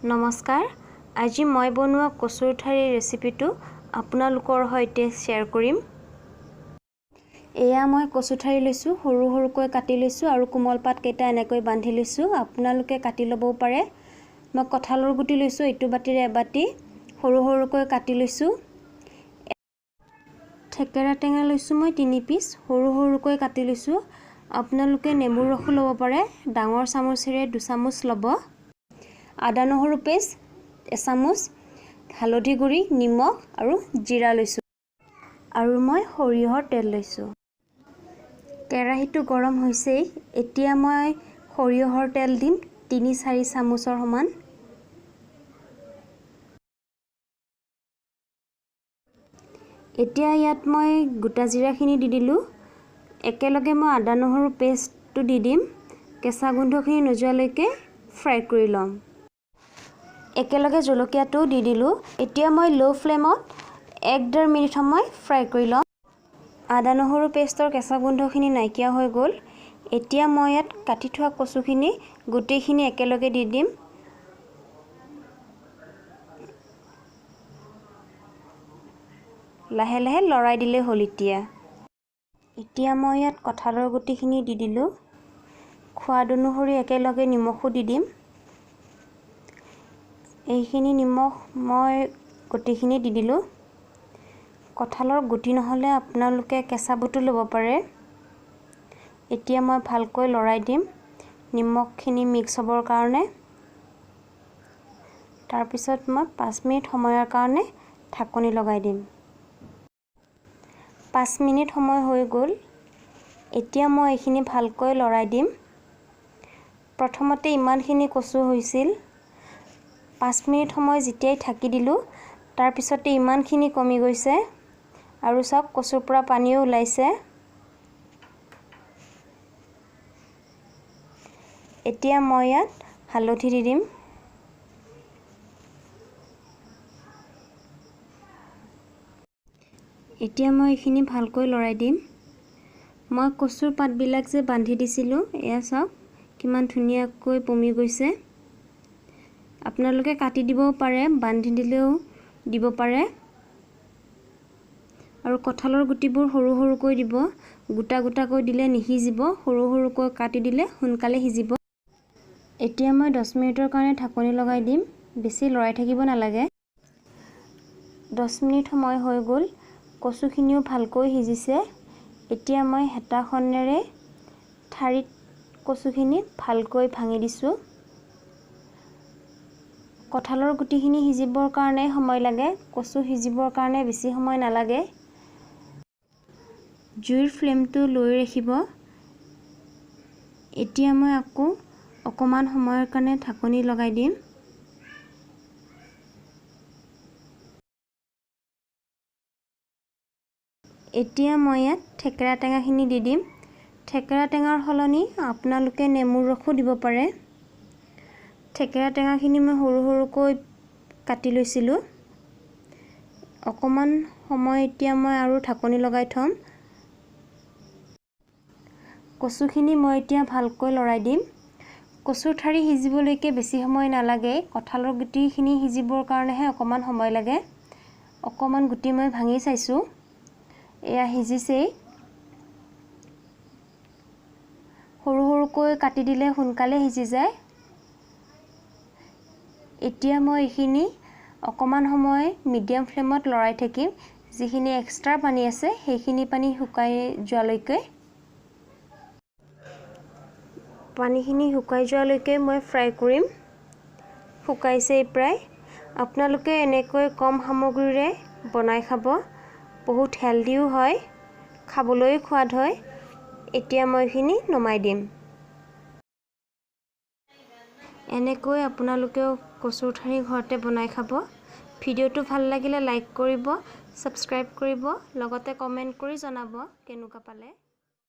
নমস্কাৰ আজি মই বনোৱা কচুৰ ঠাৰি ৰেচিপিটো আপোনালোকৰ সৈতে শেয়াৰ কৰিম। এয়া মই কচু ঠাৰি লৈছো, সৰু সৰুকৈ কাটি লৈছো আৰু কোমল পাত কেইটা এনেকৈ বান্ধি লৈছো। আপোনালোকে কাটি ল'বও পাৰে। মই কঁঠালৰ গুটি লৈছো, এইটো বাটিৰে এবাটি সৰু সৰুকৈ কাটি লৈছো। থেকেৰা টেঙা লৈছো মই 3 পিচ, সৰু সৰুকৈ কাটি লৈছো। আপোনালোকে নেমুৰ ৰসো ল'ব পাৰে, ডাঙৰ চামুচেৰে 2 চামুচ ল'ব। আদা নহৰু পেষ্ট 1 চামুচ, হালধি গুড়ি, নিমখ আৰু জিৰা লৈছো আৰু মই সৰিয়হৰ তেল লৈছো। কেৰাহীটো গৰম হৈছেই, এতিয়া মই সৰিয়হৰ তেল দিম 3-4 চামুচৰ সমান। এতিয়া ইয়াত মই গোটা জিৰাখিনি দি দিলোঁ। একেলগে মই আদা নহৰু পেষ্টটো দি দিম। কেঁচা গোন্ধখিনি নোযোৱালৈকে ফ্ৰাই কৰি ল'ম। একেলগে জলকীয়াটো দি দিলোঁ। এতিয়া মই লো ফ্লেমত 1-1.5 মিনিট সময় ফ্ৰাই কৰি ল'ম। আদা নহৰু পেষ্টৰ কেঁচা গোন্ধখিনি নাইকিয়া হৈ গ'ল। এতিয়া মই ইয়াত কাটি থোৱা কচুখিনি গোটেইখিনি একেলগে দি দিম। লাহে লাহে লৰাই দিলে হ'ল। এতিয়া মই ইয়াত কঁঠালৰ গুটিখিনি দি দিলোঁ। সোৱাদ অনুসৰি একেলগে নিমখো দি দিম। এইখিনি নিমখ মই গুটিখিনি দি দিলোঁ। কঁঠালৰ গুটি নহ'লে আপোনালোকে কেঁচা বুটো ল'ব পাৰে। এতিয়া মই ভালকৈ লৰাই দিম নিমখখিনি মিক্স হ'বৰ কাৰণে। তাৰপিছত মই 5 মিনিট সময়ৰ কাৰণে ঢাকনি লগাই দিম। 5 মিনিট সময় হৈ গ'ল। এতিয়া মই এইখিনি ভালকৈ লৰাই দিম। প্ৰথমতে ইমানখিনি কচু হৈছিল, 5 মিনিট সময় যেতিয়াই ঢাকি দিলোঁ তাৰপিছতে ইমানখিনি কমি গৈছে আৰু সব কচুৰ পৰা পানীও ওলাইছে। এতিয়া মই ইয়াত হালধি দি দিম। এতিয়া মই এইখিনি ভালকৈ লৰাই দিম। মই কচুৰ পাতবিলাক যে বান্ধি দিছিলোঁ, এয়া চাওক কিমান ধুনীয়াকৈ পমি গৈছে। আপোনালোকে কাটি দিবও পাৰে, বান্ধি দিলেও দিব পাৰে। আৰু কঁঠালৰ গুটিবোৰ সৰু সৰুকৈ দিব, গোটা গোটাকৈ দিলে নিসিজিব, সৰু সৰুকৈ কাটি দিলে সোনকালে সিজিব। এতিয়া মই 10 মিনিটৰ কাৰণে ঢাকনি লগাই দিম। বেছি লৰাই থাকিব নালাগে। 10 মিনিট সময় হৈ গ'ল। কচুখিনিও ভালকৈ সিজিছে। এতিয়া মই হেতাখনেৰে ঠাৰিত কচুখিনি ভালকৈ ভাঙি দিছোঁ। কঁঠালৰ গুটিখিনি সিজিবৰ কাৰণে সময় লাগে, কচু সিজিবৰ কাৰণে বেছি সময় নালাগে। জুইৰ ফ্লেমটো লৈ ৰাখিব। এতিয়া মই আকৌ অকমান সময়ৰ কাৰণে ঢাকনি লগাই দিম। এতিয়া মই ইয়াত থেকেৰা টেঙাখিনি দি দিম। থেকেৰা টেঙাৰ সলনি আপোনালোকে নেমুৰ ৰসো দিব পাৰে। থেকেৰা টেঙাখিনি মই সৰু সৰুকৈ কাটি লৈছিলোঁ। অকমান সময় এতিয়া মই আৰু ঢাকনি লগাই থ'ম। কচুখিনি মই এতিয়া ভালকৈ লৰাই দিম। কচুৰ ঠাৰি সিজিবলৈকে বেছি সময় নালাগে, কঁঠালৰ গুটিখিনি সিজিবৰ কাৰণেহে অকমান সময় লাগে। অকমান গুটি মই ভাঙি চাইছোঁ, এয়া সিজিছেই। সৰু সৰুকৈ কাটি দিলে সোনকালে সিজি যায়। এতিয়া মই এইখিনি অকমান সময় মিডিয়াম ফ্লেমত লৰাই থাকিম। যিখিনি এক্সট্ৰা পানী আছে সেইখিনি পানী শুকাই যোৱালৈকে। পানীখিনি শুকাই যোৱালৈকে মই ফ্ৰাই কৰিম। শুকাইছেই প্ৰায়। আপোনালোকে এনেকৈ কম সামগ্ৰীৰে বনাই খাব। বহুত হেলদিও হয়, খাবলৈ সোৱাদ হয়। এতিয়া মই এইখিনি নমাই দিম। এনেকৈ আপোনালোকেও কচুৰ ঠাৰি ঘৰতে বনাই খাব। ভিডিঅ'টো ভাল লাগিলে লাইক কৰিব, ছাবস্ক্ৰাইব কৰিব, লগতে কমেণ্ট কৰি জনাব কেনেকুৱা পালে।